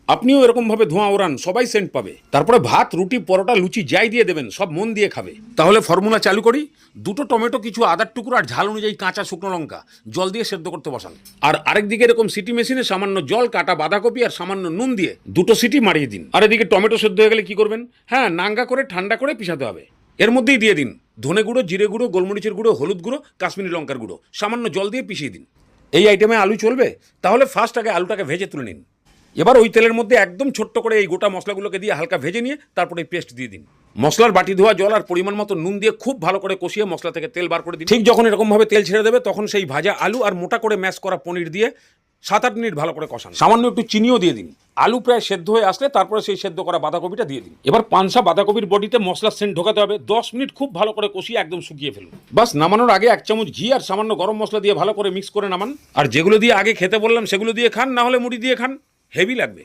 আপনিও এরকমভাবে ধোঁয়া ওড়ান, সবাই সেন্ট পাবে। তারপরে ভাত, রুটি, পরোটা, লুচি যাই দিয়ে দেবেন সব মন দিয়ে খাবে। তাহলে ফর্মুলা চালু করি। 2টো টমেটো, কিছু আদার টুকরো আর ঝাল অনুযায়ী কাঁচা শুকনো লঙ্কা জল দিয়ে সেদ্ধ করতে বসান। আর আরেকদিকে এরকম সিটি মেশিনে সামান্য জল, কাটা বাঁধাকপি আর সামান্য নুন দিয়ে 2টো সিটি মারিয়ে দিন। আর এদিকে টমেটো সেদ্ধ হয়ে গেলে কি করবেন? হ্যাঁ, নাঙ্গা করে ঠান্ডা করে পিষাতে হবে। এর মধ্যেই দিয়ে দিন ধনে গুঁড়ো, জিরে গুঁড়ো, গোলমরিচের গুঁড়ো, হলুদ গুঁড়ো, কাশ্মীরি লঙ্কার গুঁড়ো, সামান্য জল দিয়ে পিষিয়ে দিন। এই আইটেমে আলু চলবে? তাহলে ফার্স্ট আগে আলুটাকে ভেজে তুলে নিন। এবার ওই তেলের মধ্যে একদম ছোট্ট করে এই গোটা মশলাগুলোকে দিয়ে হালকা ভেজে নিয়ে তারপরে এই পেস্ট দিয়ে দিন। মশলার বাটি ধোয়া জল আর পরিমাণ মতো নুন দিয়ে খুব ভালো করে কষিয়ে মশলা থেকে তেল বার করে দিন। ঠিক যখন এরকমভাবে তেল ছেড়ে দেবে তখন সেই ভাজা আলু আর মোটা করে ম্যাশ করা পনির দিয়ে 7-8 মিনিট ভালো করে কষান। সামান্য একটু চিনিও দিয়ে দিন। আলু প্রায় সেদ্ধ হয়ে আসলে তারপরে সেই সেদ্ধ করা বাঁধাকপিটা দিয়ে দিন। এবার পানসা বাঁধাকপির বডিতে মশলার সেন্ট ঢোকাতে হবে। 10 মিনিট খুব ভালো করে কষিয়ে একদম শুকিয়ে ফেলুন। বাস, নামানোর আগে 1 চামচ ঘি আর সামান্য গরম মশলা দিয়ে ভালো করে মিক্স করে নামান। আর যেগুলো দিয়ে আগে খেতে বললাম সেগুলো দিয়ে খান, না হলে মুড়ি দিয়ে খান, হেভি লাগবে।